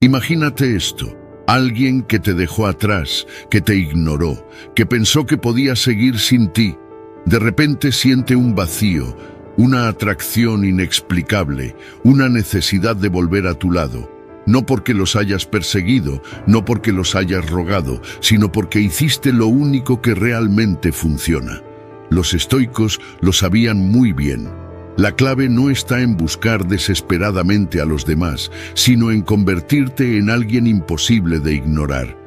Imagínate esto, alguien que te dejó atrás, que te ignoró, que pensó que podía seguir sin ti. De repente siente un vacío, una atracción inexplicable, una necesidad de volver a tu lado. No porque los hayas perseguido, no porque los hayas rogado, sino porque hiciste lo único que realmente funciona. Los estoicos lo sabían muy bien. La clave no está en buscar desesperadamente a los demás, sino en convertirte en alguien imposible de ignorar.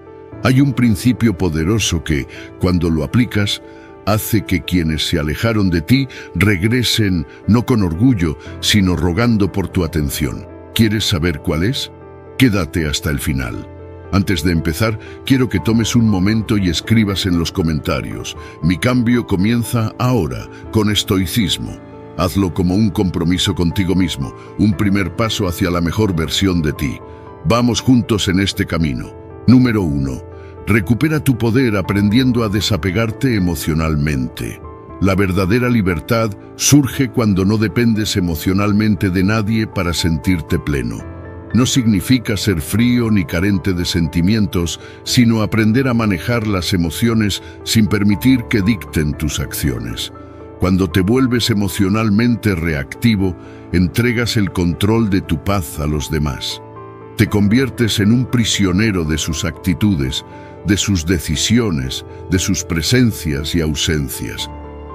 Hay un principio poderoso que, cuando lo aplicas, hace que quienes se alejaron de ti regresen no con orgullo, sino rogando por tu atención. ¿Quieres saber cuál es? Quédate hasta el final. Antes de empezar, quiero que tomes un momento y escribas en los comentarios: mi cambio comienza ahora, con estoicismo. Hazlo como un compromiso contigo mismo, un primer paso hacia la mejor versión de ti. Vamos juntos en este camino. Número 1. Recupera tu poder aprendiendo a desapegarte emocionalmente. La verdadera libertad surge cuando no dependes emocionalmente de nadie para sentirte pleno. No significa ser frío ni carente de sentimientos, sino aprender a manejar las emociones sin permitir que dicten tus acciones. Cuando te vuelves emocionalmente reactivo, entregas el control de tu paz a los demás. Te conviertes en un prisionero de sus actitudes, de sus decisiones, de sus presencias y ausencias.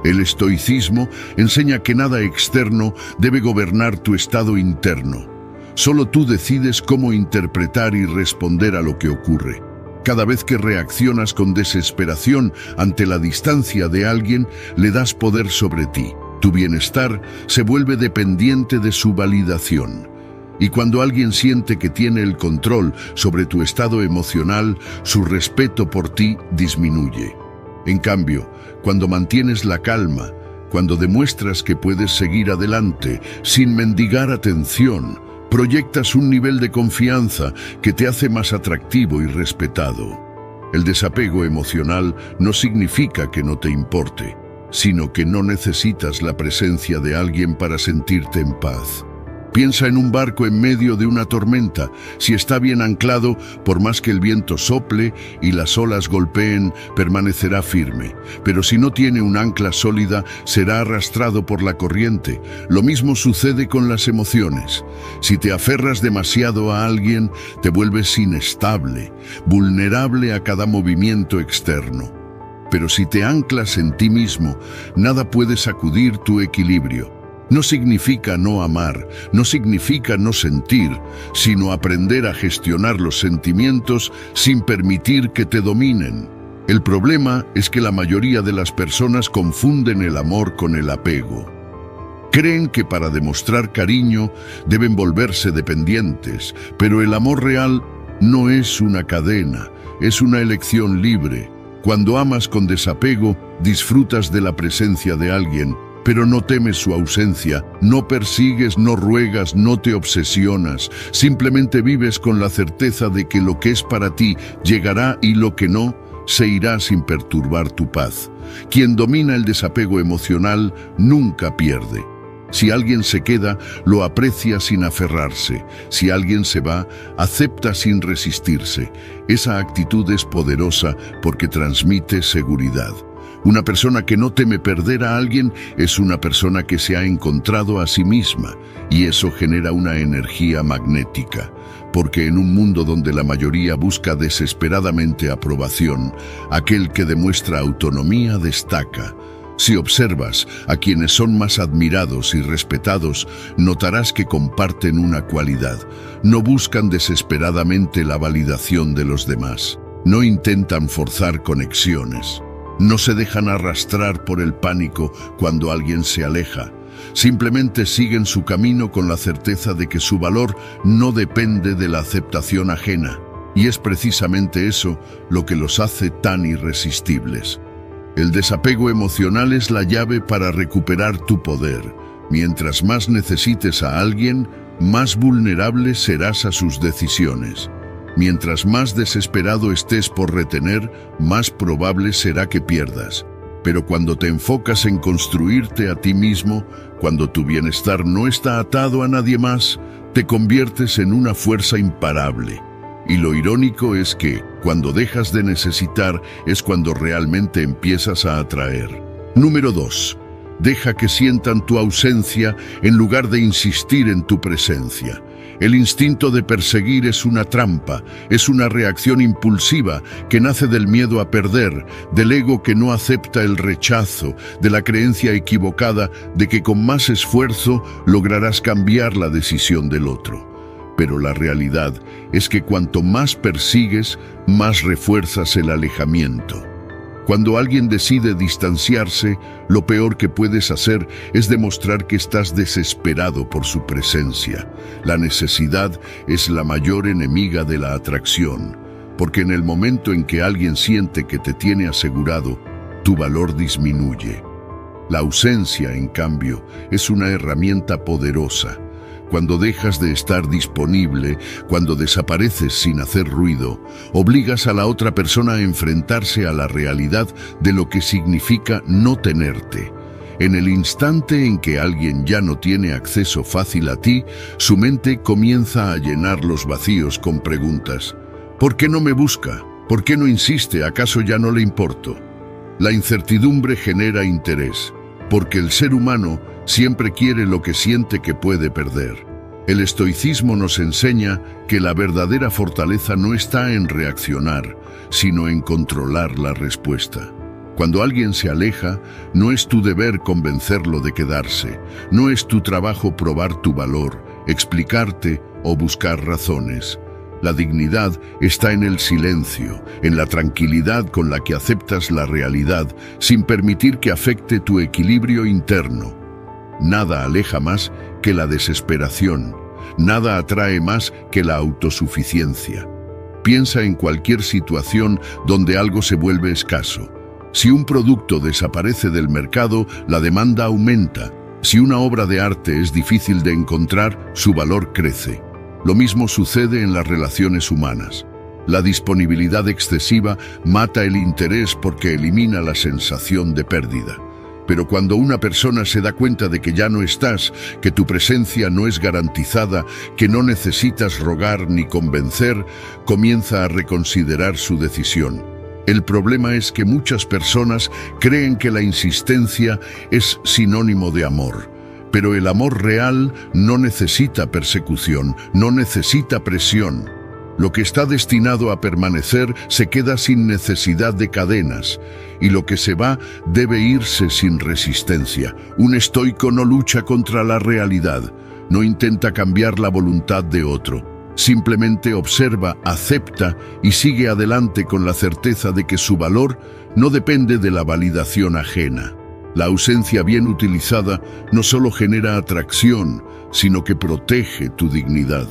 El estoicismo enseña que nada externo debe gobernar tu estado interno. Solo tú decides cómo interpretar y responder a lo que ocurre. Cada vez que reaccionas con desesperación ante la distancia de alguien, le das poder sobre ti. Tu bienestar se vuelve dependiente de su validación. Y cuando alguien siente que tiene el control sobre tu estado emocional, su respeto por ti disminuye. En cambio, cuando mantienes la calma, cuando demuestras que puedes seguir adelante sin mendigar atención, proyectas un nivel de confianza que te hace más atractivo y respetado. El desapego emocional no significa que no te importe, sino que no necesitas la presencia de alguien para sentirte en paz. Piensa en un barco en medio de una tormenta. Si está bien anclado, por más que el viento sople y las olas golpeen, permanecerá firme. Pero si no tiene un ancla sólida, será arrastrado por la corriente. Lo mismo sucede con las emociones. Si te aferras demasiado a alguien, te vuelves inestable, vulnerable a cada movimiento externo. Pero si te anclas en ti mismo, nada puede sacudir tu equilibrio. No significa no amar, no significa no sentir, sino aprender a gestionar los sentimientos sin permitir que te dominen. El problema es que la mayoría de las personas confunden el amor con el apego. Creen que para demostrar cariño deben volverse dependientes, pero el amor real no es una cadena, es una elección libre. Cuando amas con desapego, disfrutas de la presencia de alguien, pero no temes su ausencia, no persigues, no ruegas, no te obsesionas, simplemente vives con la certeza de que lo que es para ti llegará y lo que no, se irá sin perturbar tu paz. Quien domina el desapego emocional nunca pierde. Si alguien se queda, lo aprecia sin aferrarse. Si alguien se va, acepta sin resistirse. Esa actitud es poderosa porque transmite seguridad. Una persona que no teme perder a alguien es una persona que se ha encontrado a sí misma, y eso genera una energía magnética. Porque en un mundo donde la mayoría busca desesperadamente aprobación, aquel que demuestra autonomía destaca. Si observas a quienes son más admirados y respetados, notarás que comparten una cualidad. No buscan desesperadamente la validación de los demás. No intentan forzar conexiones. No se dejan arrastrar por el pánico cuando alguien se aleja. Simplemente siguen su camino con la certeza de que su valor no depende de la aceptación ajena. Y es precisamente eso lo que los hace tan irresistibles. El desapego emocional es la llave para recuperar tu poder. Mientras más necesites a alguien, más vulnerable serás a sus decisiones. Mientras más desesperado estés por retener, más probable será que pierdas. Pero cuando te enfocas en construirte a ti mismo, cuando tu bienestar no está atado a nadie más, te conviertes en una fuerza imparable. Y lo irónico es que, cuando dejas de necesitar, es cuando realmente empiezas a atraer. Número 2. Deja que sientan tu ausencia en lugar de insistir en tu presencia. El instinto de perseguir es una trampa, es una reacción impulsiva que nace del miedo a perder, del ego que no acepta el rechazo, de la creencia equivocada de que con más esfuerzo lograrás cambiar la decisión del otro. Pero la realidad es que cuanto más persigues, más refuerzas el alejamiento. Cuando alguien decide distanciarse, lo peor que puedes hacer es demostrar que estás desesperado por su presencia. La necesidad es la mayor enemiga de la atracción, porque en el momento en que alguien siente que te tiene asegurado, tu valor disminuye. La ausencia, en cambio, es una herramienta poderosa. Cuando dejas de estar disponible, cuando desapareces sin hacer ruido, obligas a la otra persona a enfrentarse a la realidad de lo que significa no tenerte. En el instante en que alguien ya no tiene acceso fácil a ti, su mente comienza a llenar los vacíos con preguntas. ¿Por qué no me busca? ¿Por qué no insiste? ¿Acaso ya no le importo? La incertidumbre genera interés, porque el ser humano siempre quiere lo que siente que puede perder. El estoicismo nos enseña que la verdadera fortaleza no está en reaccionar, sino en controlar la respuesta. Cuando alguien se aleja, no es tu deber convencerlo de quedarse, no es tu trabajo probar tu valor, explicarte o buscar razones. La dignidad está en el silencio, en la tranquilidad con la que aceptas la realidad, sin permitir que afecte tu equilibrio interno. Nada aleja más que la desesperación, nada atrae más que la autosuficiencia. Piensa en cualquier situación donde algo se vuelve escaso. Si un producto desaparece del mercado, la demanda aumenta. Si una obra de arte es difícil de encontrar, su valor crece. Lo mismo sucede en las relaciones humanas. La disponibilidad excesiva mata el interés porque elimina la sensación de pérdida. Pero cuando una persona se da cuenta de que ya no estás, que tu presencia no es garantizada, que no necesitas rogar ni convencer, comienza a reconsiderar su decisión. El problema es que muchas personas creen que la insistencia es sinónimo de amor. Pero el amor real no necesita persecución, no necesita presión. Lo que está destinado a permanecer se queda sin necesidad de cadenas, y lo que se va debe irse sin resistencia. Un estoico no lucha contra la realidad, no intenta cambiar la voluntad de otro. Simplemente observa, acepta y sigue adelante con la certeza de que su valor no depende de la validación ajena. La ausencia bien utilizada no solo genera atracción, sino que protege tu dignidad.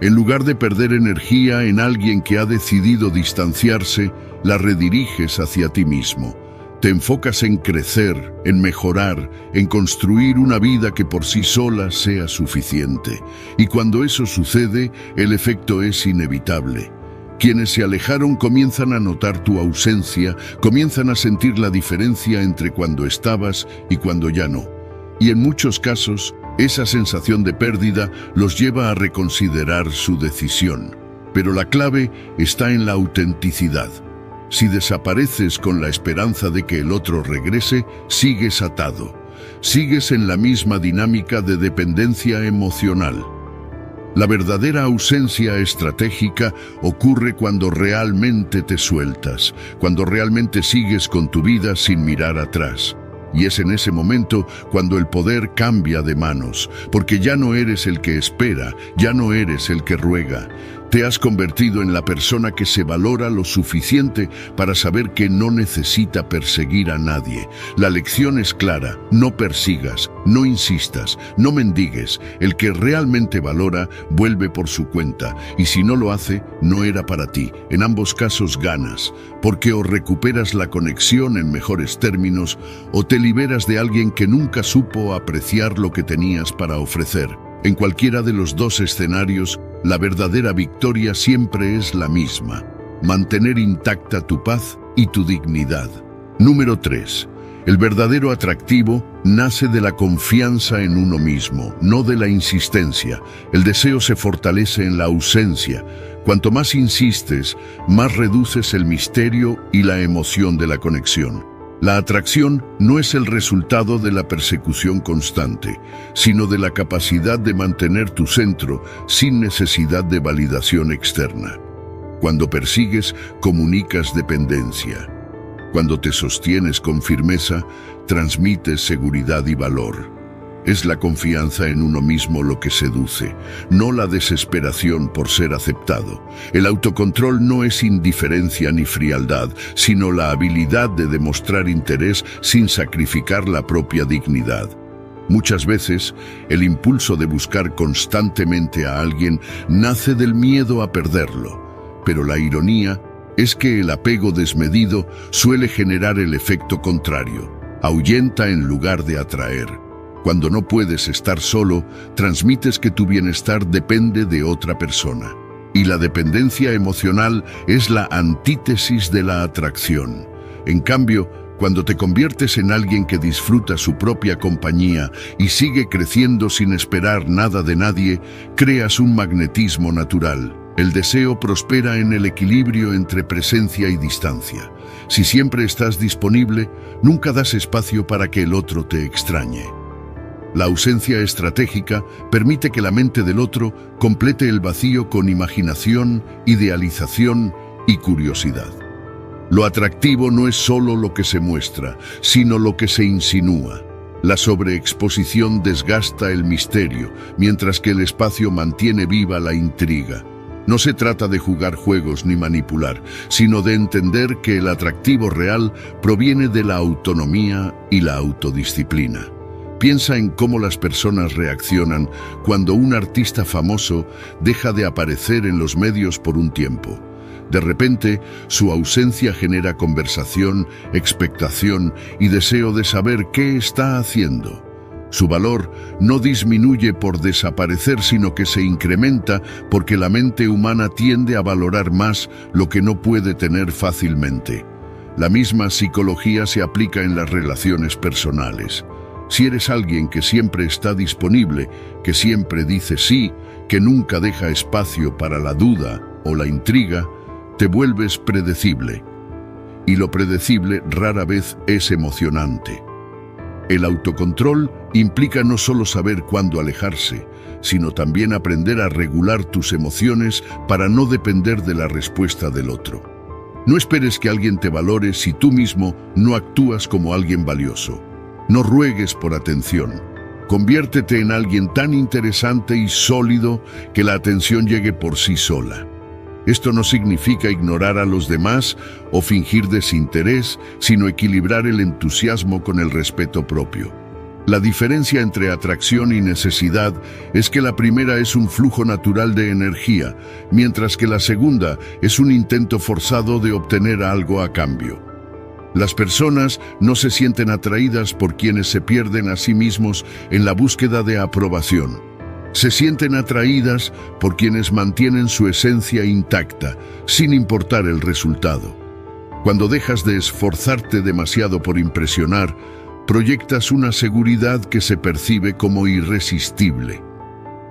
En lugar de perder energía en alguien que ha decidido distanciarse, la rediriges hacia ti mismo. Te enfocas en crecer, en mejorar, en construir una vida que por sí sola sea suficiente. Y cuando eso sucede, el efecto es inevitable. Quienes se alejaron comienzan a notar tu ausencia, comienzan a sentir la diferencia entre cuando estabas y cuando ya no. Y en muchos casos, esa sensación de pérdida los lleva a reconsiderar su decisión. Pero la clave está en la autenticidad. Si desapareces con la esperanza de que el otro regrese, sigues atado. Sigues en la misma dinámica de dependencia emocional. La verdadera ausencia estratégica ocurre cuando realmente te sueltas, cuando realmente sigues con tu vida sin mirar atrás. Y es en ese momento cuando el poder cambia de manos, porque ya no eres el que espera, ya no eres el que ruega. Te has convertido en la persona que se valora lo suficiente para saber que no necesita perseguir a nadie. La lección es clara: no persigas, no insistas, no mendigues. El que realmente valora vuelve por su cuenta, y si no lo hace, no era para ti. En ambos casos ganas, porque o recuperas la conexión en mejores términos, o te liberas de alguien que nunca supo apreciar lo que tenías para ofrecer. En cualquiera de los dos escenarios, la verdadera victoria siempre es la misma: mantener intacta tu paz y tu dignidad. Número 3. El verdadero atractivo nace de la confianza en uno mismo, no de la insistencia. El deseo se fortalece en la ausencia. Cuanto más insistes, más reduces el misterio y la emoción de la conexión. La atracción no es el resultado de la persecución constante, sino de la capacidad de mantener tu centro sin necesidad de validación externa. Cuando persigues, comunicas dependencia. Cuando te sostienes con firmeza, transmites seguridad y valor. Es la confianza en uno mismo lo que seduce, no la desesperación por ser aceptado. El autocontrol no es indiferencia ni frialdad, sino la habilidad de demostrar interés sin sacrificar la propia dignidad. Muchas veces, el impulso de buscar constantemente a alguien nace del miedo a perderlo, pero la ironía es que el apego desmedido suele generar el efecto contrario, ahuyenta en lugar de atraer. Cuando no puedes estar solo, transmites que tu bienestar depende de otra persona. Y la dependencia emocional es la antítesis de la atracción. En cambio, cuando te conviertes en alguien que disfruta su propia compañía y sigue creciendo sin esperar nada de nadie, creas un magnetismo natural. El deseo prospera en el equilibrio entre presencia y distancia. Si siempre estás disponible, nunca das espacio para que el otro te extrañe. La ausencia estratégica permite que la mente del otro complete el vacío con imaginación, idealización y curiosidad. Lo atractivo no es solo lo que se muestra, sino lo que se insinúa. La sobreexposición desgasta el misterio, mientras que el espacio mantiene viva la intriga. No se trata de jugar juegos ni manipular, sino de entender que el atractivo real proviene de la autonomía y la autodisciplina. Piensa en cómo las personas reaccionan cuando un artista famoso deja de aparecer en los medios por un tiempo. De repente, su ausencia genera conversación, expectación y deseo de saber qué está haciendo. Su valor no disminuye por desaparecer, sino que se incrementa porque la mente humana tiende a valorar más lo que no puede tener fácilmente. La misma psicología se aplica en las relaciones personales. Si eres alguien que siempre está disponible, que siempre dice sí, que nunca deja espacio para la duda o la intriga, te vuelves predecible. Y lo predecible rara vez es emocionante. El autocontrol implica no solo saber cuándo alejarse, sino también aprender a regular tus emociones para no depender de la respuesta del otro. No esperes que alguien te valore si tú mismo no actúas como alguien valioso. No ruegues por atención. Conviértete en alguien tan interesante y sólido que la atención llegue por sí sola. Esto no significa ignorar a los demás o fingir desinterés, sino equilibrar el entusiasmo con el respeto propio. La diferencia entre atracción y necesidad es que la primera es un flujo natural de energía, mientras que la segunda es un intento forzado de obtener algo a cambio. Las personas no se sienten atraídas por quienes se pierden a sí mismos en la búsqueda de aprobación. Se sienten atraídas por quienes mantienen su esencia intacta, sin importar el resultado. Cuando dejas de esforzarte demasiado por impresionar, proyectas una seguridad que se percibe como irresistible.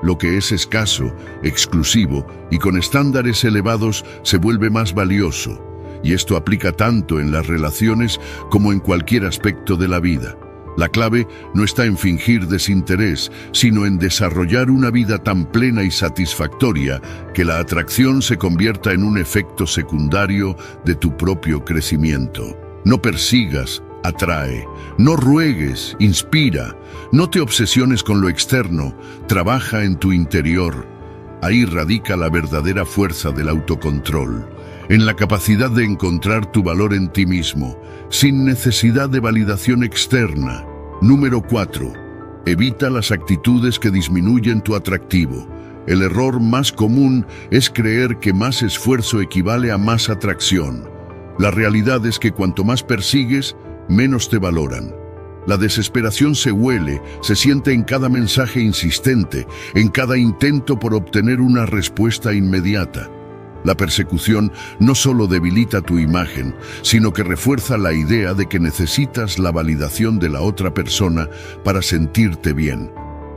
Lo que es escaso, exclusivo y con estándares elevados se vuelve más valioso, y esto aplica tanto en las relaciones como en cualquier aspecto de la vida. La clave no está en fingir desinterés, sino en desarrollar una vida tan plena y satisfactoria que la atracción se convierta en un efecto secundario de tu propio crecimiento. No persigas, atrae. No ruegues, inspira. No te obsesiones con lo externo, trabaja en tu interior. Ahí radica la verdadera fuerza del autocontrol, en la capacidad de encontrar tu valor en ti mismo, sin necesidad de validación externa. Número 4. Evita las actitudes que disminuyen tu atractivo. El error más común es creer que más esfuerzo equivale a más atracción. La realidad es que cuanto más persigues, menos te valoran. La desesperación se huele, se siente en cada mensaje insistente, en cada intento por obtener una respuesta inmediata. La persecución no solo debilita tu imagen, sino que refuerza la idea de que necesitas la validación de la otra persona para sentirte bien.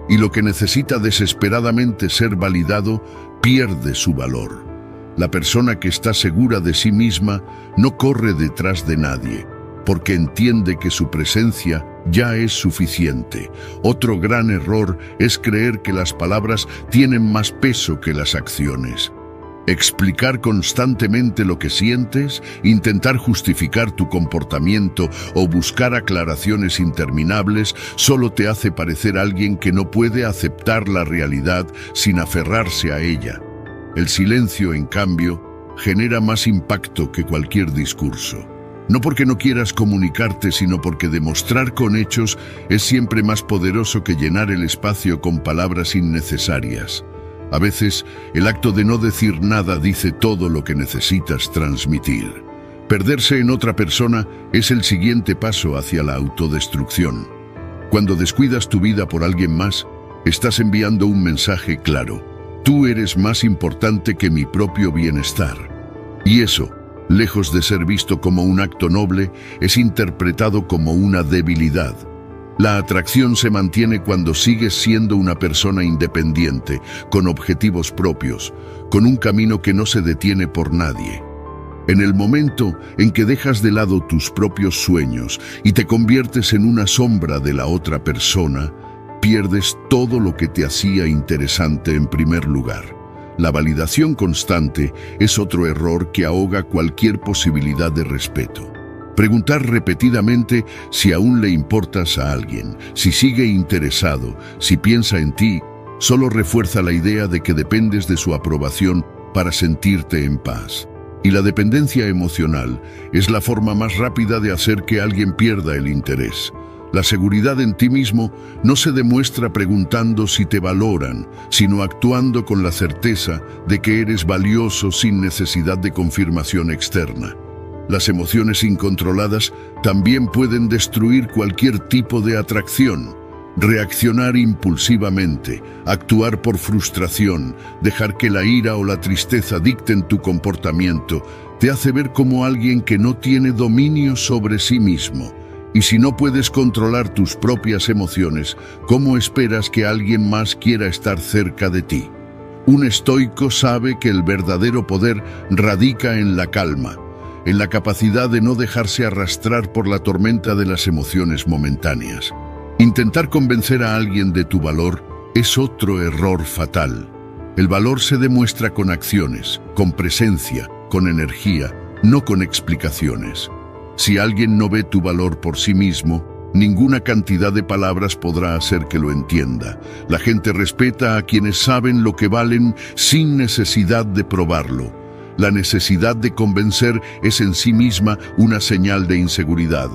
Y lo que necesita desesperadamente ser validado pierde su valor. La persona que está segura de sí misma no corre detrás de nadie, porque entiende que su presencia ya es suficiente. Otro gran error es creer que las palabras tienen más peso que las acciones. Explicar constantemente lo que sientes, intentar justificar tu comportamiento o buscar aclaraciones interminables solo te hace parecer alguien que no puede aceptar la realidad sin aferrarse a ella. El silencio, en cambio, genera más impacto que cualquier discurso. No porque no quieras comunicarte, sino porque demostrar con hechos es siempre más poderoso que llenar el espacio con palabras innecesarias. A veces, el acto de no decir nada dice todo lo que necesitas transmitir. Perderse en otra persona es el siguiente paso hacia la autodestrucción. Cuando descuidas tu vida por alguien más, estás enviando un mensaje claro. Tú eres más importante que mi propio bienestar. Y eso, lejos de ser visto como un acto noble, es interpretado como una debilidad. La atracción se mantiene cuando sigues siendo una persona independiente, con objetivos propios, con un camino que no se detiene por nadie. En el momento en que dejas de lado tus propios sueños y te conviertes en una sombra de la otra persona, pierdes todo lo que te hacía interesante en primer lugar. La validación constante es otro error que ahoga cualquier posibilidad de respeto. Preguntar repetidamente si aún le importas a alguien, si sigue interesado, si piensa en ti, solo refuerza la idea de que dependes de su aprobación para sentirte en paz. Y la dependencia emocional es la forma más rápida de hacer que alguien pierda el interés. La seguridad en ti mismo no se demuestra preguntando si te valoran, sino actuando con la certeza de que eres valioso sin necesidad de confirmación externa. Las emociones incontroladas también pueden destruir cualquier tipo de atracción. Reaccionar impulsivamente, actuar por frustración, dejar que la ira o la tristeza dicten tu comportamiento, te hace ver como alguien que no tiene dominio sobre sí mismo. Y si no puedes controlar tus propias emociones, ¿cómo esperas que alguien más quiera estar cerca de ti? Un estoico sabe que el verdadero poder radica en la calma, en la capacidad de no dejarse arrastrar por la tormenta de las emociones momentáneas. Intentar convencer a alguien de tu valor es otro error fatal. El valor se demuestra con acciones, con presencia, con energía, no con explicaciones. Si alguien no ve tu valor por sí mismo, ninguna cantidad de palabras podrá hacer que lo entienda. La gente respeta a quienes saben lo que valen sin necesidad de probarlo. La necesidad de convencer es en sí misma una señal de inseguridad.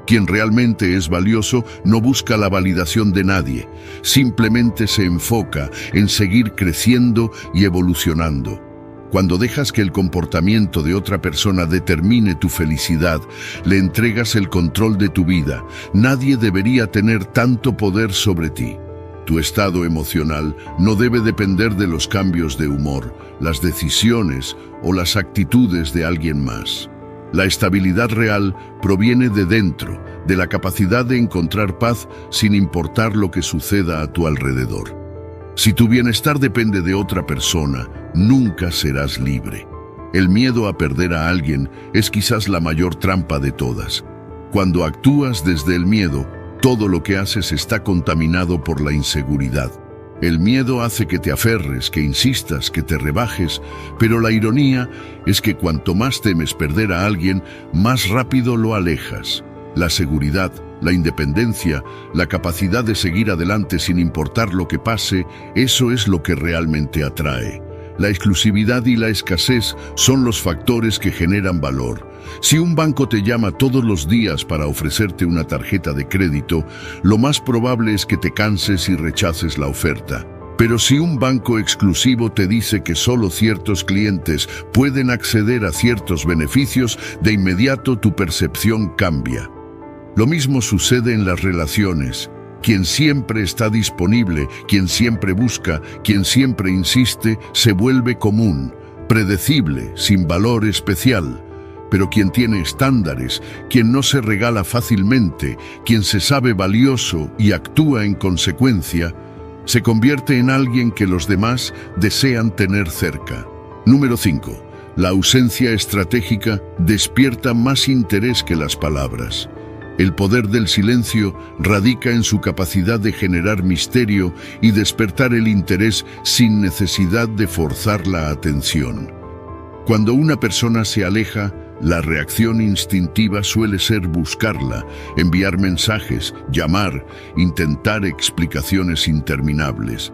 Quien realmente es valioso no busca la validación de nadie, simplemente se enfoca en seguir creciendo y evolucionando. Cuando dejas que el comportamiento de otra persona determine tu felicidad, le entregas el control de tu vida. Nadie debería tener tanto poder sobre ti. Tu estado emocional no debe depender de los cambios de humor, las decisiones o las actitudes de alguien más. La estabilidad real proviene de dentro, de la capacidad de encontrar paz sin importar lo que suceda a tu alrededor. Si tu bienestar depende de otra persona, nunca serás libre. El miedo a perder a alguien es quizás la mayor trampa de todas. Cuando actúas desde el miedo, todo lo que haces está contaminado por la inseguridad. El miedo hace que te aferres, que insistas, que te rebajes, pero la ironía es que cuanto más temes perder a alguien, más rápido lo alejas. La seguridad, la independencia, la capacidad de seguir adelante sin importar lo que pase, eso es lo que realmente atrae. La exclusividad y la escasez son los factores que generan valor. Si un banco te llama todos los días para ofrecerte una tarjeta de crédito, lo más probable es que te canses y rechaces la oferta. Pero si un banco exclusivo te dice que solo ciertos clientes pueden acceder a ciertos beneficios, de inmediato tu percepción cambia. Lo mismo sucede en las relaciones. Quien siempre está disponible, quien siempre busca, quien siempre insiste, se vuelve común. predecible, sin valor especial. Pero quien tiene estándares, quien no se regala fácilmente, quien se sabe valioso y actúa en consecuencia, se convierte en alguien que los demás desean tener cerca. Número 5. La ausencia estratégica despierta más interés que las palabras. El poder del silencio radica en su capacidad de generar misterio y despertar el interés sin necesidad de forzar la atención. Cuando una persona se aleja, la reacción instintiva suele ser buscarla, enviar mensajes, llamar, intentar explicaciones interminables.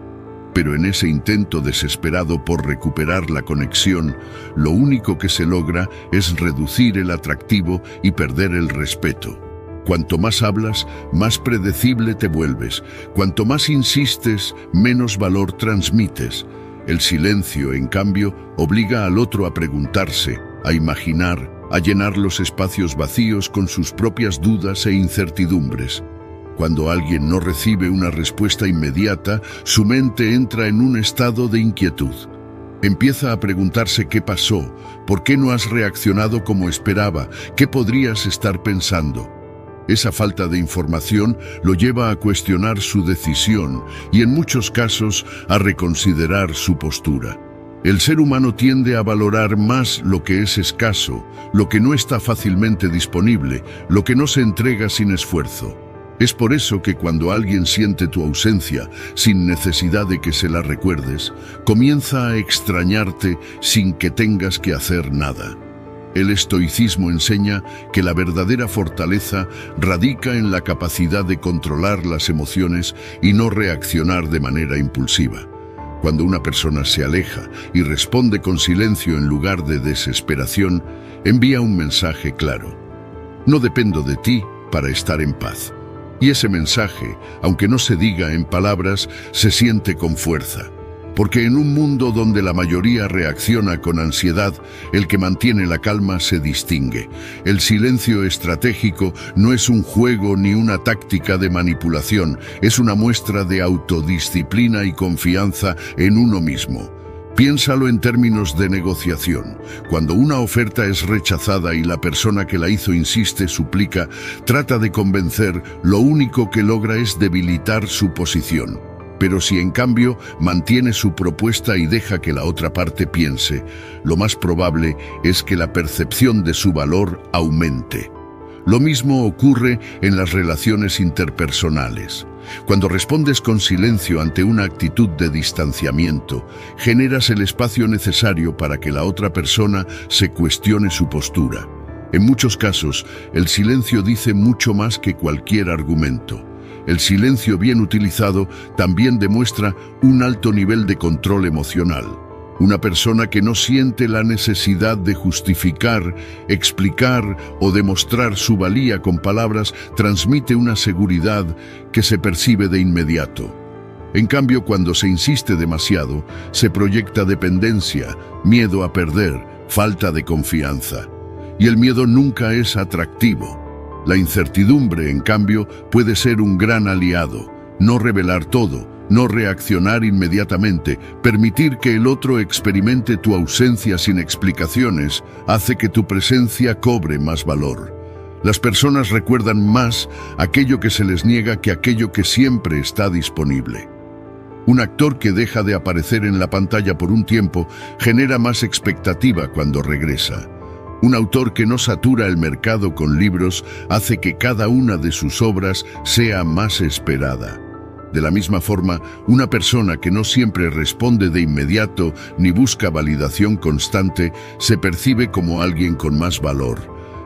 Pero en ese intento desesperado por recuperar la conexión, lo único que se logra es reducir el atractivo y perder el respeto. Cuanto más hablas, más predecible te vuelves. Cuanto más insistes, menos valor transmites. El silencio, en cambio, obliga al otro a preguntarse, a imaginar, a llenar los espacios vacíos con sus propias dudas e incertidumbres. Cuando alguien no recibe una respuesta inmediata, su mente entra en un estado de inquietud. Empieza a preguntarse qué pasó, por qué no has reaccionado como esperaba, qué podrías estar pensando. Esa falta de información lo lleva a cuestionar su decisión y en muchos casos a reconsiderar su postura. El ser humano tiende a valorar más lo que es escaso, lo que no está fácilmente disponible, lo que no se entrega sin esfuerzo. Es por eso que cuando alguien siente tu ausencia, sin necesidad de que se la recuerdes, comienza a extrañarte sin que tengas que hacer nada. El estoicismo enseña que la verdadera fortaleza radica en la capacidad de controlar las emociones y no reaccionar de manera impulsiva. Cuando una persona se aleja y responde con silencio en lugar de desesperación, envía un mensaje claro. No dependo de ti para estar en paz. Y ese mensaje, aunque no se diga en palabras, se siente con fuerza. Porque en un mundo donde la mayoría reacciona con ansiedad, el que mantiene la calma se distingue. El silencio estratégico no es un juego ni una táctica de manipulación, es una muestra de autodisciplina y confianza en uno mismo. Piénsalo en términos de negociación. Cuando una oferta es rechazada y la persona que la hizo insiste, suplica, trata de convencer, lo único que logra es debilitar su posición. Pero si en cambio mantiene su propuesta y deja que la otra parte piense, lo más probable es que la percepción de su valor aumente. Lo mismo ocurre en las relaciones interpersonales. Cuando respondes con silencio ante una actitud de distanciamiento, generas el espacio necesario para que la otra persona se cuestione su postura. En muchos casos, el silencio dice mucho más que cualquier argumento. El silencio bien utilizado también demuestra un alto nivel de control emocional. Una persona que no siente la necesidad de justificar, explicar o demostrar su valía con palabras transmite una seguridad que se percibe de inmediato. En cambio, cuando se insiste demasiado, se proyecta dependencia, miedo a perder, falta de confianza. Y el miedo nunca es atractivo. La incertidumbre, en cambio, puede ser un gran aliado. No revelar todo, no reaccionar inmediatamente, permitir que el otro experimente tu ausencia sin explicaciones, hace que tu presencia cobre más valor. Las personas recuerdan más aquello que se les niega que aquello que siempre está disponible. Un actor que deja de aparecer en la pantalla por un tiempo genera más expectativa cuando regresa. Un autor que no satura el mercado con libros hace que cada una de sus obras sea más esperada. De la misma forma, una persona que no siempre responde de inmediato ni busca validación constante se percibe como alguien con más valor.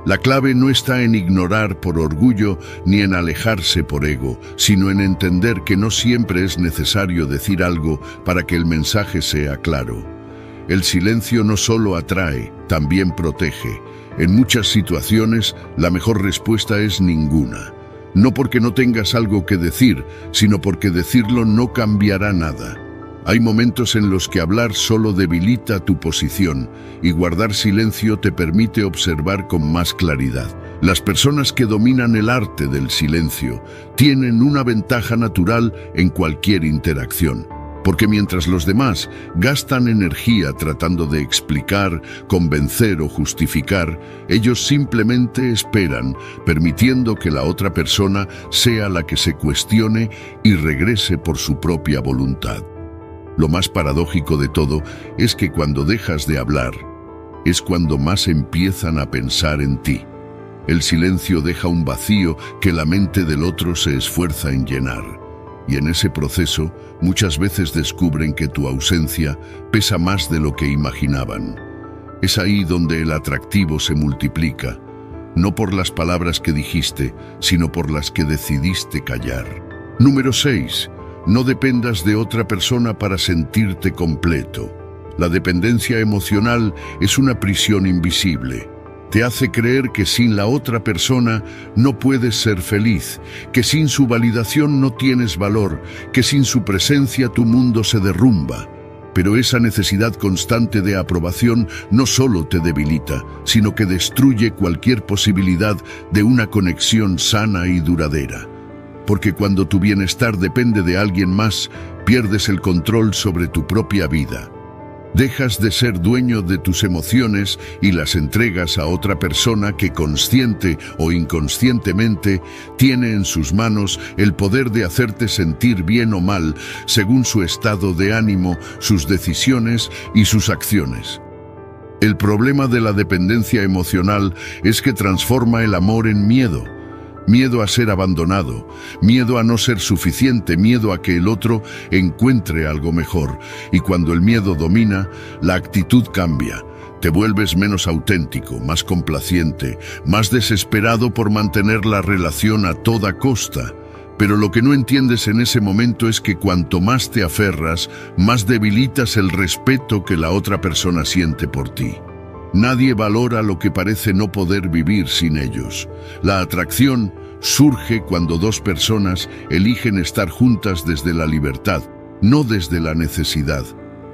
La clave no está en ignorar por orgullo ni en alejarse por ego, sino en entender que no siempre es necesario decir algo para que el mensaje sea claro. El silencio no solo atrae, también protege. En muchas situaciones, la mejor respuesta es ninguna. No porque no tengas algo que decir, sino porque decirlo no cambiará nada. Hay momentos en los que hablar solo debilita tu posición y guardar silencio te permite observar con más claridad. Las personas que dominan el arte del silencio tienen una ventaja natural en cualquier interacción. Porque mientras los demás gastan energía tratando de explicar, convencer o justificar, ellos simplemente esperan, permitiendo que la otra persona sea la que se cuestione y regrese por su propia voluntad. Lo más paradójico de todo es que cuando dejas de hablar, es cuando más empiezan a pensar en ti. El silencio deja un vacío que la mente del otro se esfuerza en llenar. Y en ese proceso, muchas veces descubren que tu ausencia pesa más de lo que imaginaban. Es ahí donde el atractivo se multiplica, no por las palabras que dijiste, sino por las que decidiste callar. Número 6. No dependas de otra persona para sentirte completo. La dependencia emocional es una prisión invisible. Te hace creer que sin la otra persona no puedes ser feliz, que sin su validación no tienes valor, que sin su presencia tu mundo se derrumba. Pero esa necesidad constante de aprobación no solo te debilita, sino que destruye cualquier posibilidad de una conexión sana y duradera. Porque cuando tu bienestar depende de alguien más, pierdes el control sobre tu propia vida. Dejas de ser dueño de tus emociones y las entregas a otra persona que consciente o inconscientemente tiene en sus manos el poder de hacerte sentir bien o mal según su estado de ánimo, sus decisiones y sus acciones. El problema de la dependencia emocional es que transforma el amor en miedo. Miedo a ser abandonado, miedo a no ser suficiente, miedo a que el otro encuentre algo mejor. Y cuando el miedo domina, la actitud cambia. Te vuelves menos auténtico, más complaciente, más desesperado por mantener la relación a toda costa. Pero lo que no entiendes en ese momento es que cuanto más te aferras, más debilitas el respeto que la otra persona siente por ti. Nadie valora lo que parece no poder vivir sin ellos. La atracción surge cuando dos personas eligen estar juntas desde la libertad, no desde la necesidad.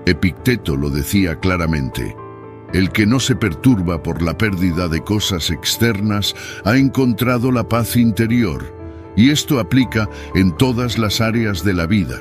Epicteto lo decía claramente. El que no se perturba por la pérdida de cosas externas ha encontrado la paz interior. Y esto aplica en todas las áreas de la vida.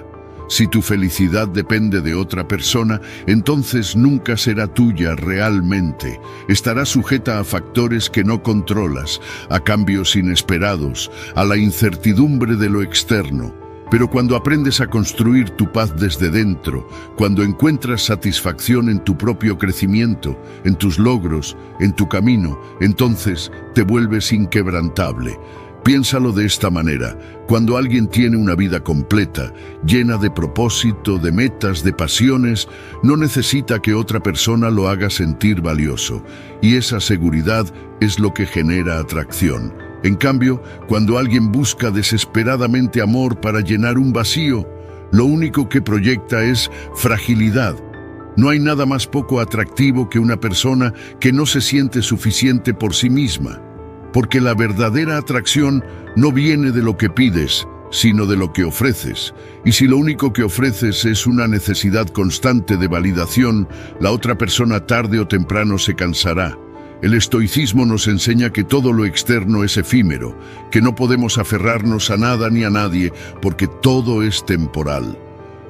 Si tu felicidad depende de otra persona, entonces nunca será tuya realmente. Estará sujeta a factores que no controlas, a cambios inesperados, a la incertidumbre de lo externo. Pero cuando aprendes a construir tu paz desde dentro, cuando encuentras satisfacción en tu propio crecimiento, en tus logros, en tu camino, entonces te vuelves inquebrantable. Piénsalo de esta manera: cuando alguien tiene una vida completa, llena de propósito, de metas, de pasiones, no necesita que otra persona lo haga sentir valioso, y esa seguridad es lo que genera atracción. En cambio, cuando alguien busca desesperadamente amor para llenar un vacío, lo único que proyecta es fragilidad. No hay nada más poco atractivo que una persona que no se siente suficiente por sí misma. Porque la verdadera atracción no viene de lo que pides, sino de lo que ofreces. Y si lo único que ofreces es una necesidad constante de validación, la otra persona tarde o temprano se cansará. El estoicismo nos enseña que todo lo externo es efímero, que no podemos aferrarnos a nada ni a nadie, porque todo es temporal.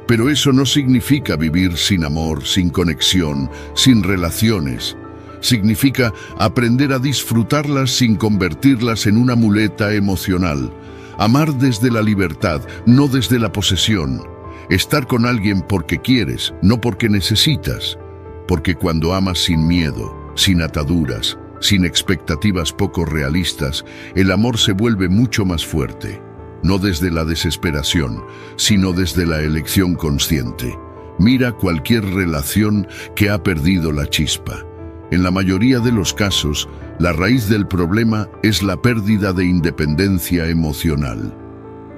Pero eso no significa vivir sin amor, sin conexión, sin relaciones. Significa aprender a disfrutarlas sin convertirlas en una muleta emocional. Amar desde la libertad, no desde la posesión. Estar con alguien porque quieres, no porque necesitas. Porque cuando amas sin miedo, sin ataduras, sin expectativas poco realistas, el amor se vuelve mucho más fuerte. No desde la desesperación, sino desde la elección consciente. Mira cualquier relación que ha perdido la chispa. En la mayoría de los casos, la raíz del problema es la pérdida de independencia emocional.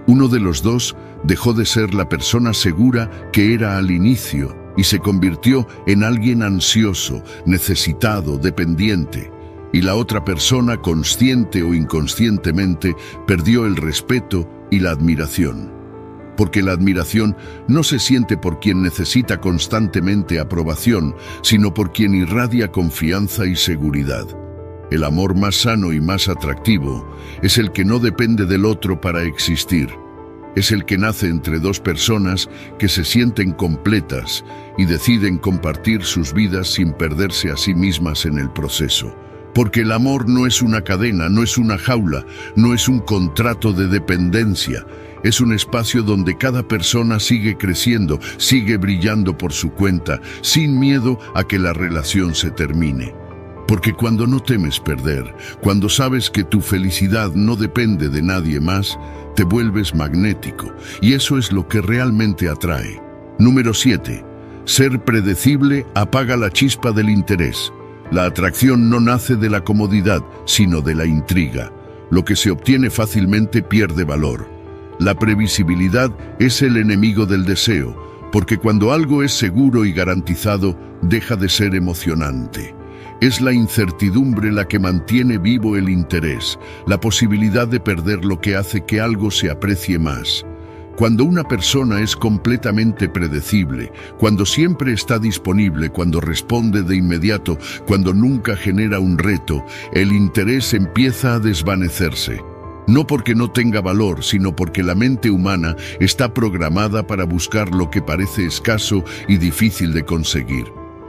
Uno de los dos dejó de ser la persona segura que era al inicio y se convirtió en alguien ansioso, necesitado, dependiente. Y la otra persona, consciente o inconscientemente, perdió el respeto y la admiración. Porque la admiración no se siente por quien necesita constantemente aprobación, sino por quien irradia confianza y seguridad. El amor más sano y más atractivo es el que no depende del otro para existir. Es el que nace entre dos personas que se sienten completas y deciden compartir sus vidas sin perderse a sí mismas en el proceso. Porque el amor no es una cadena, no es una jaula, no es un contrato de dependencia. Es un espacio donde cada persona sigue creciendo, sigue brillando por su cuenta, sin miedo a que la relación se termine. Porque cuando no temes perder, cuando sabes que tu felicidad no depende de nadie más, te vuelves magnético, y eso es lo que realmente atrae. Número 7. Ser predecible apaga la chispa del interés. La atracción no nace de la comodidad, sino de la intriga. Lo que se obtiene fácilmente pierde valor. La previsibilidad es el enemigo del deseo, porque cuando algo es seguro y garantizado, deja de ser emocionante. Es la incertidumbre la que mantiene vivo el interés, la posibilidad de perder lo que hace que algo se aprecie más. Cuando una persona es completamente predecible, cuando siempre está disponible, cuando responde de inmediato, cuando nunca genera un reto, el interés empieza a desvanecerse. No porque no tenga valor, sino porque la mente humana está programada para buscar lo que parece escaso y difícil de conseguir.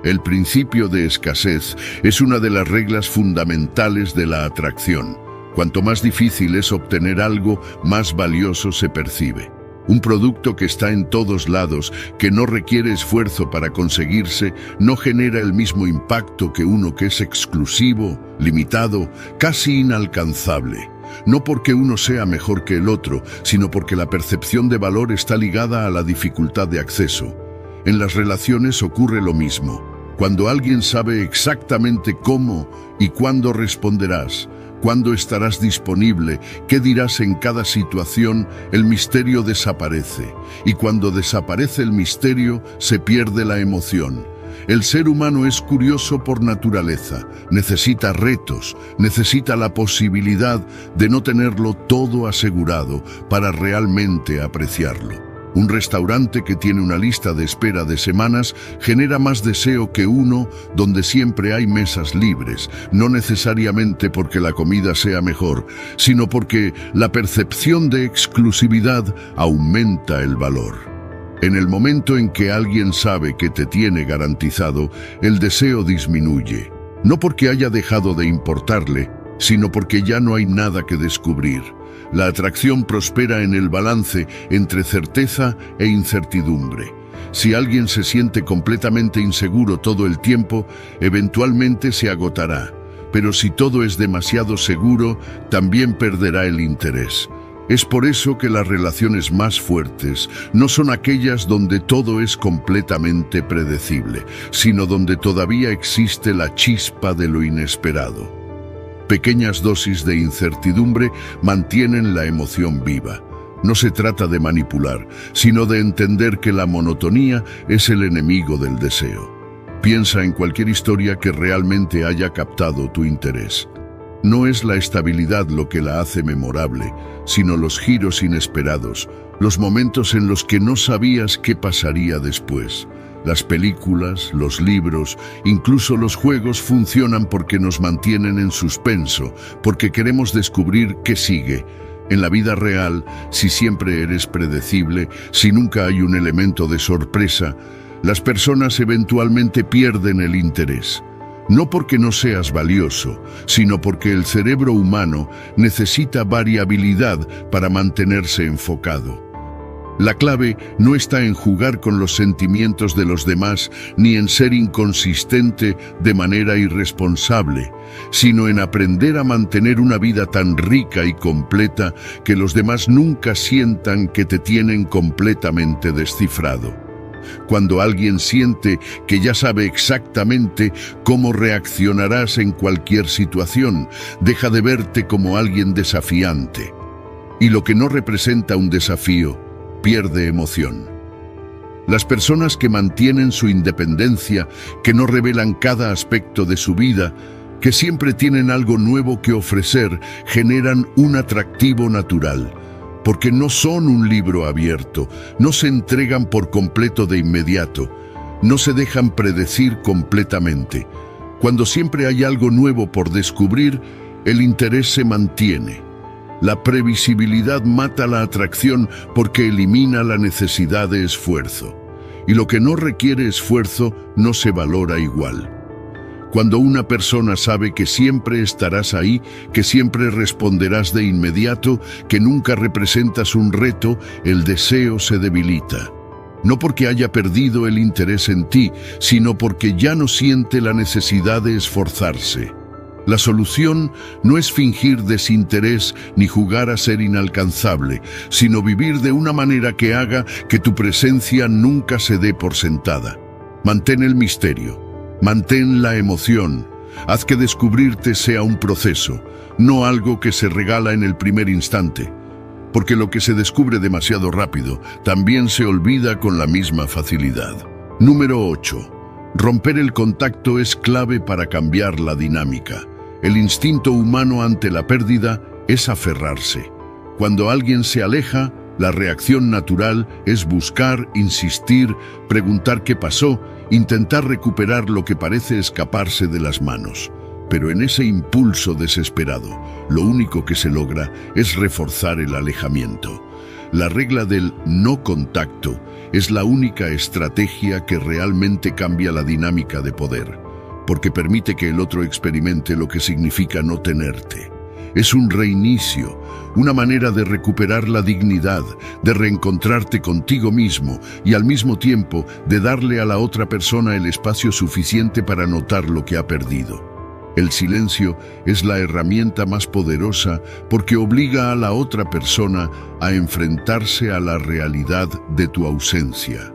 El principio de escasez es una de las reglas fundamentales de la atracción. Cuanto más difícil es obtener algo, más valioso se percibe. Un producto que está en todos lados, que no requiere esfuerzo para conseguirse, no genera el mismo impacto que uno que es exclusivo, limitado, casi inalcanzable. No porque uno sea mejor que el otro, sino porque la percepción de valor está ligada a la dificultad de acceso. En las relaciones ocurre lo mismo. Cuando alguien sabe exactamente cómo y cuándo responderás, cuándo estarás disponible, qué dirás en cada situación, el misterio desaparece. Y cuando desaparece el misterio, se pierde la emoción. El ser humano es curioso por naturaleza, necesita retos, necesita la posibilidad de no tenerlo todo asegurado para realmente apreciarlo. Un restaurante que tiene una lista de espera de semanas genera más deseo que uno donde siempre hay mesas libres, no necesariamente porque la comida sea mejor, sino porque la percepción de exclusividad aumenta el valor. En el momento en que alguien sabe que te tiene garantizado, el deseo disminuye, no porque haya dejado de importarle, sino porque ya no hay nada que descubrir. La atracción prospera en el balance entre certeza e incertidumbre. Si alguien se siente completamente inseguro todo el tiempo, eventualmente se agotará. Pero si todo es demasiado seguro, también perderá el interés. Es por eso que las relaciones más fuertes no son aquellas donde todo es completamente predecible, sino donde todavía existe la chispa de lo inesperado. Pequeñas dosis de incertidumbre mantienen la emoción viva. No se trata de manipular, sino de entender que la monotonía es el enemigo del deseo. Piensa en cualquier historia que realmente haya captado tu interés. No es la estabilidad lo que la hace memorable, sino los giros inesperados, los momentos en los que no sabías qué pasaría después. Las películas, los libros, incluso los juegos funcionan porque nos mantienen en suspenso, porque queremos descubrir qué sigue. En la vida real, si siempre eres predecible, si nunca hay un elemento de sorpresa, las personas eventualmente pierden el interés. No porque no seas valioso, sino porque el cerebro humano necesita variabilidad para mantenerse enfocado. La clave no está en jugar con los sentimientos de los demás ni en ser inconsistente de manera irresponsable, sino en aprender a mantener una vida tan rica y completa que los demás nunca sientan que te tienen completamente descifrado. Cuando alguien siente que ya sabe exactamente cómo reaccionarás en cualquier situación, deja de verte como alguien desafiante. Y lo que no representa un desafío, pierde emoción. Las personas que mantienen su independencia, que no revelan cada aspecto de su vida, que siempre tienen algo nuevo que ofrecer, generan un atractivo natural, porque no son un libro abierto, no se entregan por completo de inmediato, no se dejan predecir completamente. Cuando siempre hay algo nuevo por descubrir, el interés se mantiene. La previsibilidad mata la atracción porque elimina la necesidad de esfuerzo. Y lo que no requiere esfuerzo no se valora igual. Cuando una persona sabe que siempre estarás ahí, que siempre responderás de inmediato, que nunca representas un reto, el deseo se debilita. No porque haya perdido el interés en ti, sino porque ya no siente la necesidad de esforzarse. La solución no es fingir desinterés ni jugar a ser inalcanzable, sino vivir de una manera que haga que tu presencia nunca se dé por sentada. Mantén el misterio, mantén la emoción, haz que descubrirte sea un proceso, no algo que se regala en el primer instante. Porque lo que se descubre demasiado rápido también se olvida con la misma facilidad. Número 8. Romper el contacto es clave para cambiar la dinámica. El instinto humano ante la pérdida es aferrarse. Cuando alguien se aleja, la reacción natural es buscar, insistir, preguntar qué pasó, intentar recuperar lo que parece escaparse de las manos. Pero en ese impulso desesperado, lo único que se logra es reforzar el alejamiento. La regla del no contacto es la única estrategia que realmente cambia la dinámica de poder, porque permite que el otro experimente lo que significa no tenerte. Es un reinicio, una manera de recuperar la dignidad, de reencontrarte contigo mismo y al mismo tiempo de darle a la otra persona el espacio suficiente para notar lo que ha perdido. El silencio es la herramienta más poderosa porque obliga a la otra persona a enfrentarse a la realidad de tu ausencia.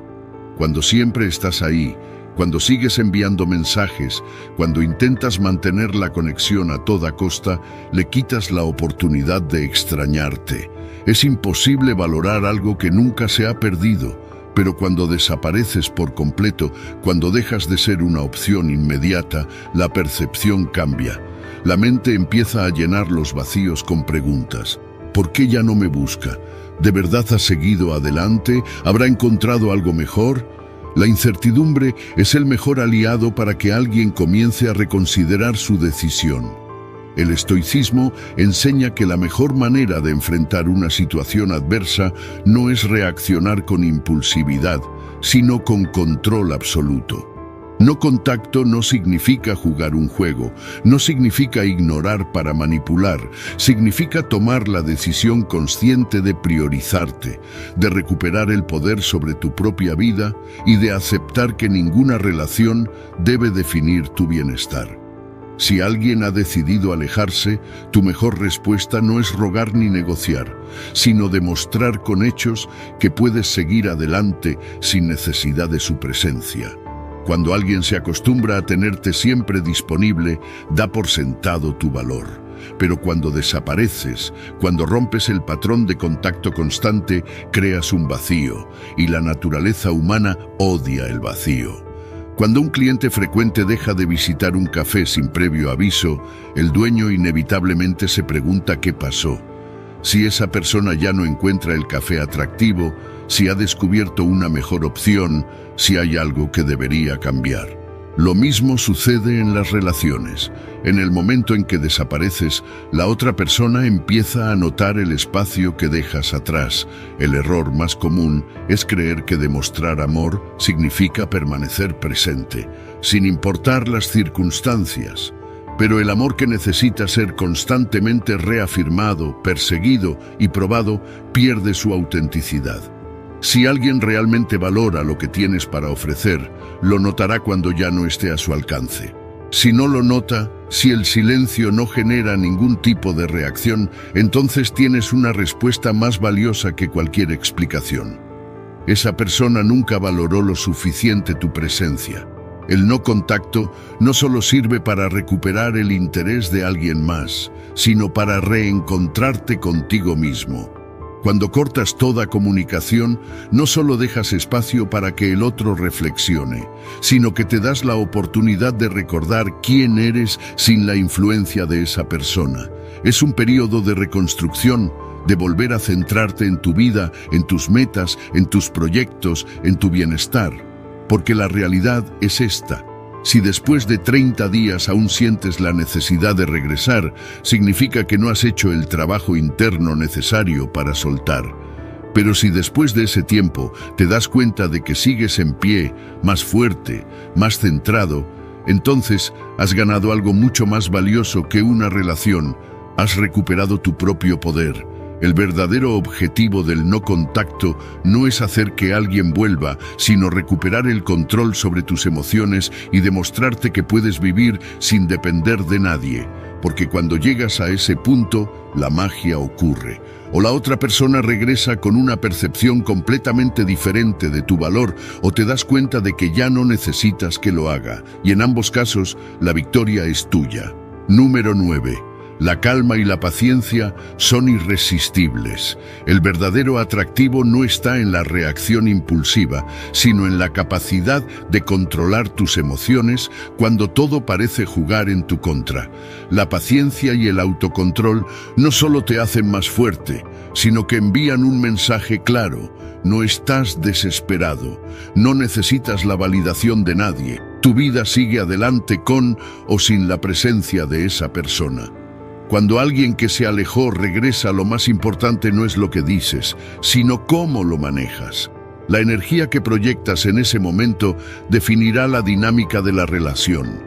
Cuando siempre estás ahí, cuando sigues enviando mensajes, cuando intentas mantener la conexión a toda costa, le quitas la oportunidad de extrañarte. Es imposible valorar algo que nunca se ha perdido. Pero cuando desapareces por completo, cuando dejas de ser una opción inmediata, la percepción cambia. La mente empieza a llenar los vacíos con preguntas. ¿Por qué ya no me busca? ¿De verdad ha seguido adelante? ¿Habrá encontrado algo mejor? La incertidumbre es el mejor aliado para que alguien comience a reconsiderar su decisión. El estoicismo enseña que la mejor manera de enfrentar una situación adversa no es reaccionar con impulsividad, sino con control absoluto. No contacto no significa jugar un juego, no significa ignorar para manipular, significa tomar la decisión consciente de priorizarte, de recuperar el poder sobre tu propia vida y de aceptar que ninguna relación debe definir tu bienestar. Si alguien ha decidido alejarse, tu mejor respuesta no es rogar ni negociar, sino demostrar con hechos que puedes seguir adelante sin necesidad de su presencia. Cuando alguien se acostumbra a tenerte siempre disponible, da por sentado tu valor. Pero cuando desapareces, cuando rompes el patrón de contacto constante, creas un vacío, y la naturaleza humana odia el vacío. Cuando un cliente frecuente deja de visitar un café sin previo aviso, el dueño inevitablemente se pregunta qué pasó. Si esa persona ya no encuentra el café atractivo, si ha descubierto una mejor opción, si hay algo que debería cambiar. Lo mismo sucede en las relaciones. En el momento en que desapareces, la otra persona empieza a notar el espacio que dejas atrás. El error más común es creer que demostrar amor significa permanecer presente, sin importar las circunstancias. Pero el amor que necesita ser constantemente reafirmado, perseguido y probado pierde su autenticidad. Si alguien realmente valora lo que tienes para ofrecer, lo notará cuando ya no esté a su alcance. Si no lo nota, si el silencio no genera ningún tipo de reacción, entonces tienes una respuesta más valiosa que cualquier explicación. Esa persona nunca valoró lo suficiente tu presencia. El no contacto no solo sirve para recuperar el interés de alguien más, sino para reencontrarte contigo mismo. Cuando cortas toda comunicación, no solo dejas espacio para que el otro reflexione, sino que te das la oportunidad de recordar quién eres sin la influencia de esa persona. Es un periodo de reconstrucción, de volver a centrarte en tu vida, en tus metas, en tus proyectos, en tu bienestar. Porque la realidad es esta. Si después de 30 días aún sientes la necesidad de regresar, significa que no has hecho el trabajo interno necesario para soltar. Pero si después de ese tiempo te das cuenta de que sigues en pie, más fuerte, más centrado, entonces has ganado algo mucho más valioso que una relación. Has recuperado tu propio poder. El verdadero objetivo del no contacto no es hacer que alguien vuelva, sino recuperar el control sobre tus emociones y demostrarte que puedes vivir sin depender de nadie. Porque cuando llegas a ese punto, la magia ocurre. O la otra persona regresa con una percepción completamente diferente de tu valor, o te das cuenta de que ya no necesitas que lo haga. Y en ambos casos, la victoria es tuya. Número 9. La calma y la paciencia son irresistibles. El verdadero atractivo no está en la reacción impulsiva, sino en la capacidad de controlar tus emociones cuando todo parece jugar en tu contra. La paciencia y el autocontrol no solo te hacen más fuerte, sino que envían un mensaje claro. No estás desesperado, no necesitas la validación de nadie. Tu vida sigue adelante con o sin la presencia de esa persona. Cuando alguien que se alejó regresa, lo más importante no es lo que dices, sino cómo lo manejas. La energía que proyectas en ese momento definirá la dinámica de la relación.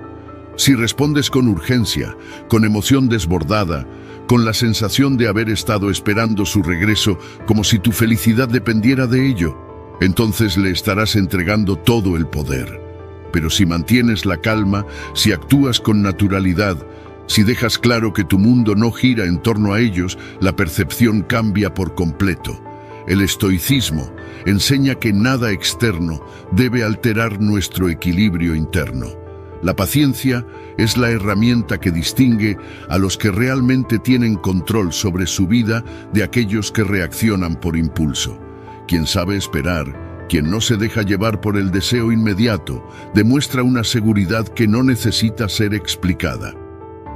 Si respondes con urgencia, con emoción desbordada, con la sensación de haber estado esperando su regreso como si tu felicidad dependiera de ello, entonces le estarás entregando todo el poder. Pero si mantienes la calma, si actúas con naturalidad, si dejas claro que tu mundo no gira en torno a ellos, la percepción cambia por completo. El estoicismo enseña que nada externo debe alterar nuestro equilibrio interno. La paciencia es la herramienta que distingue a los que realmente tienen control sobre su vida de aquellos que reaccionan por impulso. Quien sabe esperar, quien no se deja llevar por el deseo inmediato, demuestra una seguridad que no necesita ser explicada.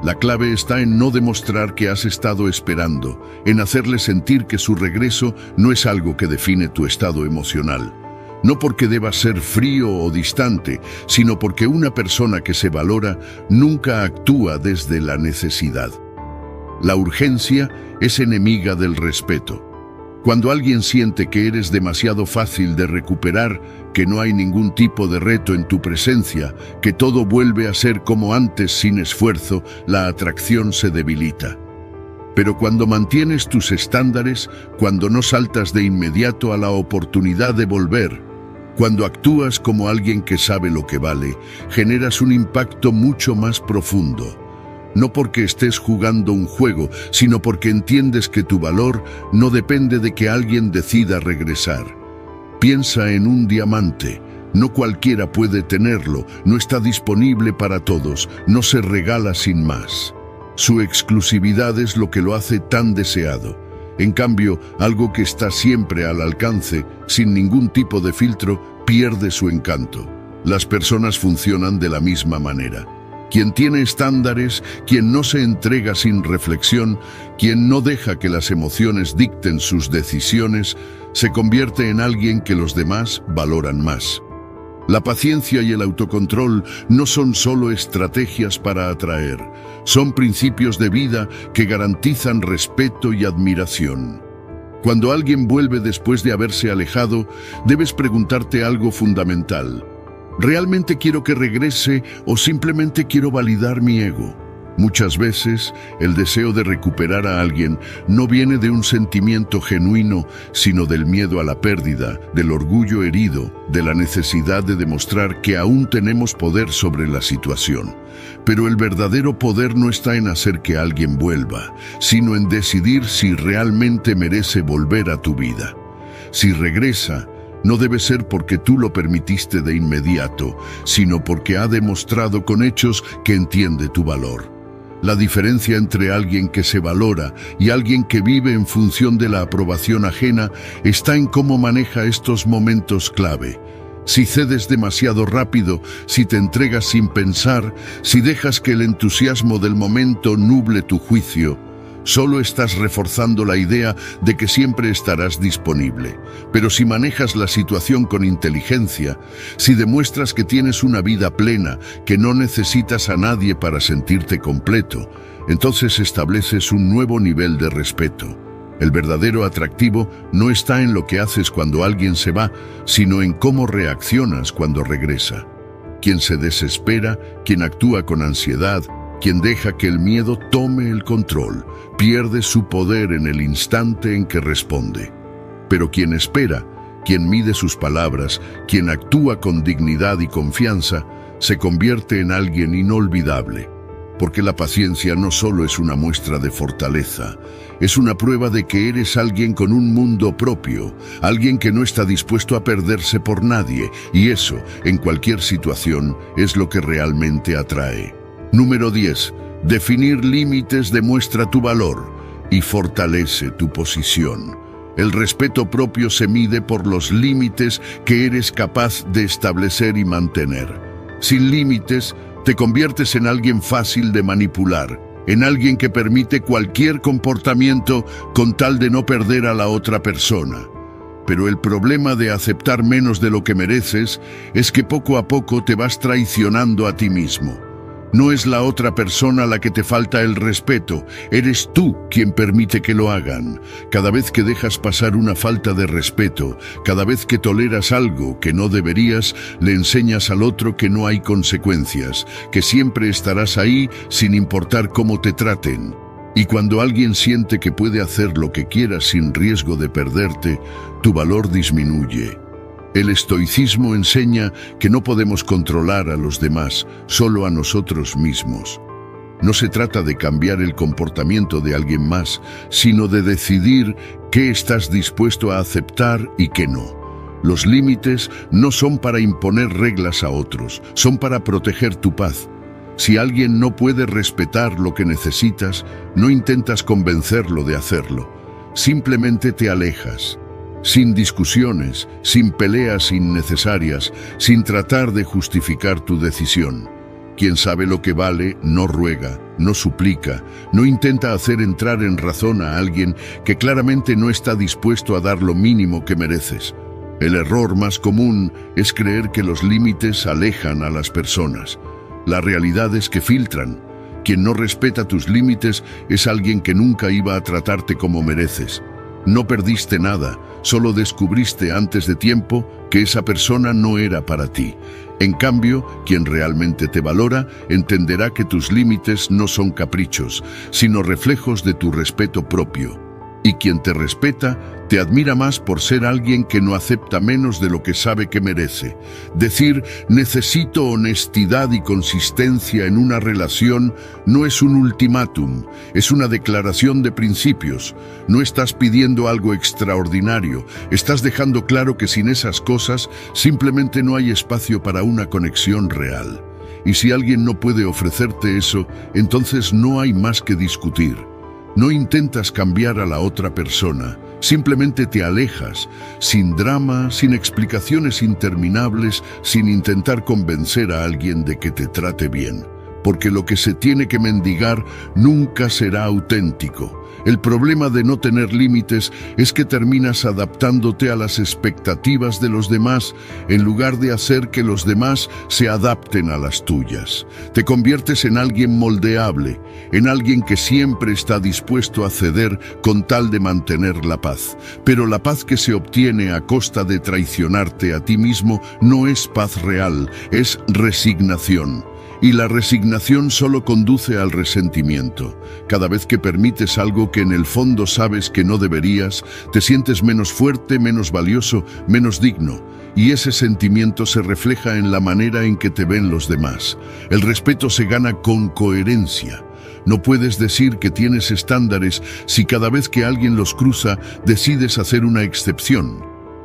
La clave está en no demostrar que has estado esperando, en hacerle sentir que su regreso no es algo que define tu estado emocional. No porque debas ser frío o distante, sino porque una persona que se valora nunca actúa desde la necesidad. La urgencia es enemiga del respeto. Cuando alguien siente que eres demasiado fácil de recuperar, que no hay ningún tipo de reto en tu presencia, que todo vuelve a ser como antes sin esfuerzo, la atracción se debilita. Pero cuando mantienes tus estándares, cuando no saltas de inmediato a la oportunidad de volver, cuando actúas como alguien que sabe lo que vale, generas un impacto mucho más profundo. No porque estés jugando un juego, sino porque entiendes que tu valor no depende de que alguien decida regresar. Piensa en un diamante. No cualquiera puede tenerlo, no está disponible para todos, no se regala sin más. Su exclusividad es lo que lo hace tan deseado. En cambio, algo que está siempre al alcance, sin ningún tipo de filtro, pierde su encanto. Las personas funcionan de la misma manera. Quien tiene estándares, quien no se entrega sin reflexión, quien no deja que las emociones dicten sus decisiones, se convierte en alguien que los demás valoran más. La paciencia y el autocontrol no son solo estrategias para atraer, son principios de vida que garantizan respeto y admiración. Cuando alguien vuelve después de haberse alejado, debes preguntarte algo fundamental. ¿Realmente quiero que regrese o simplemente quiero validar mi ego? Muchas veces, el deseo de recuperar a alguien no viene de un sentimiento genuino, sino del miedo a la pérdida, del orgullo herido, de la necesidad de demostrar que aún tenemos poder sobre la situación. Pero el verdadero poder no está en hacer que alguien vuelva, sino en decidir si realmente merece volver a tu vida. Si regresa, no debe ser porque tú lo permitiste de inmediato, sino porque ha demostrado con hechos que entiende tu valor. La diferencia entre alguien que se valora y alguien que vive en función de la aprobación ajena está en cómo maneja estos momentos clave. Si cedes demasiado rápido, si te entregas sin pensar, si dejas que el entusiasmo del momento nuble tu juicio, Solo estás reforzando la idea de que siempre estarás disponible. Pero si manejas la situación con inteligencia, si demuestras que tienes una vida plena, que no necesitas a nadie para sentirte completo, entonces estableces un nuevo nivel de respeto. El verdadero atractivo no está en lo que haces cuando alguien se va, sino en cómo reaccionas cuando regresa. Quien se desespera, quien actúa con ansiedad, quien deja que el miedo tome el control, pierde su poder en el instante en que responde. Pero quien espera, quien mide sus palabras, quien actúa con dignidad y confianza, se convierte en alguien inolvidable. Porque la paciencia no solo es una muestra de fortaleza, es una prueba de que eres alguien con un mundo propio, alguien que no está dispuesto a perderse por nadie, y eso, en cualquier situación, es lo que realmente atrae. Número 10. Definir límites demuestra tu valor y fortalece tu posición. El respeto propio se mide por los límites que eres capaz de establecer y mantener. Sin límites, te conviertes en alguien fácil de manipular, en alguien que permite cualquier comportamiento con tal de no perder a la otra persona. Pero el problema de aceptar menos de lo que mereces es que poco a poco te vas traicionando a ti mismo. No es la otra persona la que te falta el respeto, eres tú quien permite que lo hagan. Cada vez que dejas pasar una falta de respeto, cada vez que toleras algo que no deberías, le enseñas al otro que no hay consecuencias, que siempre estarás ahí sin importar cómo te traten. Y cuando alguien siente que puede hacer lo que quiera sin riesgo de perderte, tu valor disminuye. El estoicismo enseña que no podemos controlar a los demás, solo a nosotros mismos. No se trata de cambiar el comportamiento de alguien más, sino de decidir qué estás dispuesto a aceptar y qué no. Los límites no son para imponer reglas a otros, son para proteger tu paz. Si alguien no puede respetar lo que necesitas, no intentas convencerlo de hacerlo. Simplemente te alejas. Sin discusiones, sin peleas innecesarias, sin tratar de justificar tu decisión. Quien sabe lo que vale no ruega, no suplica, no intenta hacer entrar en razón a alguien que claramente no está dispuesto a dar lo mínimo que mereces. El error más común es creer que los límites alejan a las personas. La realidad es que filtran. Quien no respeta tus límites es alguien que nunca iba a tratarte como mereces. No perdiste nada, solo descubriste antes de tiempo que esa persona no era para ti. En cambio, quien realmente te valora entenderá que tus límites no son caprichos, sino reflejos de tu respeto propio. Y quien te respeta, te admira más por ser alguien que no acepta menos de lo que sabe que merece. Decir, necesito honestidad y consistencia en una relación, no es un ultimátum, es una declaración de principios. No estás pidiendo algo extraordinario, estás dejando claro que sin esas cosas simplemente no hay espacio para una conexión real. Y si alguien no puede ofrecerte eso, entonces no hay más que discutir. No intentas cambiar a la otra persona, simplemente te alejas, sin drama, sin explicaciones interminables, sin intentar convencer a alguien de que te trate bien. Porque lo que se tiene que mendigar nunca será auténtico. El problema de no tener límites es que terminas adaptándote a las expectativas de los demás en lugar de hacer que los demás se adapten a las tuyas. Te conviertes en alguien moldeable, en alguien que siempre está dispuesto a ceder con tal de mantener la paz. Pero la paz que se obtiene a costa de traicionarte a ti mismo no es paz real, es resignación. Y la resignación solo conduce al resentimiento. Cada vez que permites algo que en el fondo sabes que no deberías, te sientes menos fuerte, menos valioso, menos digno. Y ese sentimiento se refleja en la manera en que te ven los demás. El respeto se gana con coherencia. No puedes decir que tienes estándares si cada vez que alguien los cruza decides hacer una excepción.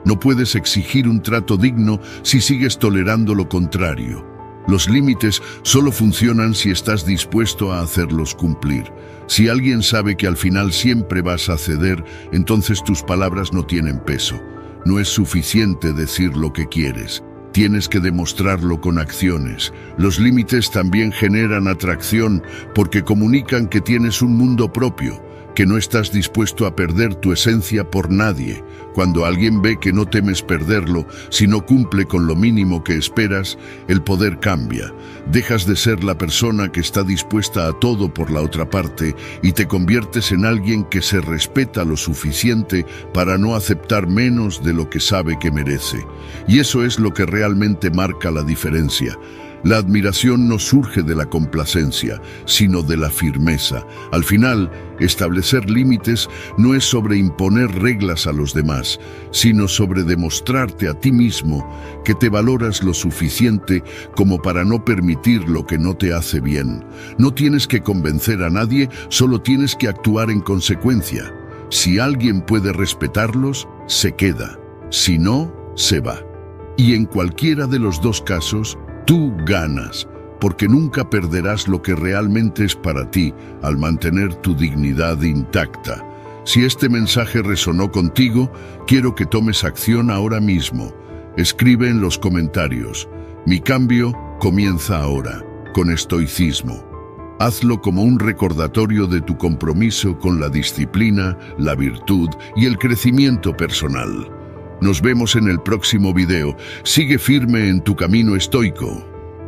No puedes exigir un trato digno si sigues tolerando lo contrario. Los límites solo funcionan si estás dispuesto a hacerlos cumplir. Si alguien sabe que al final siempre vas a ceder, entonces tus palabras no tienen peso. No es suficiente decir lo que quieres. Tienes que demostrarlo con acciones. Los límites también generan atracción porque comunican que tienes un mundo propio, que no estás dispuesto a perder tu esencia por nadie. Cuando alguien ve que no temes perderlo, si no cumple con lo mínimo que esperas, el poder cambia. Dejas de ser la persona que está dispuesta a todo por la otra parte y te conviertes en alguien que se respeta lo suficiente para no aceptar menos de lo que sabe que merece. Y eso es lo que realmente marca la diferencia. La admiración no surge de la complacencia, sino de la firmeza. Al final, establecer límites no es sobre imponer reglas a los demás, sino sobre demostrarte a ti mismo que te valoras lo suficiente como para no permitir lo que no te hace bien. No tienes que convencer a nadie, solo tienes que actuar en consecuencia. Si alguien puede respetarlos, se queda. Si no, se va. Y en cualquiera de los dos casos, tú ganas, porque nunca perderás lo que realmente es para ti al mantener tu dignidad intacta. Si este mensaje resonó contigo, quiero que tomes acción ahora mismo. Escribe en los comentarios: mi cambio comienza ahora, con estoicismo. Hazlo como un recordatorio de tu compromiso con la disciplina, la virtud y el crecimiento personal. Nos vemos en el próximo video. Sigue firme en tu camino estoico.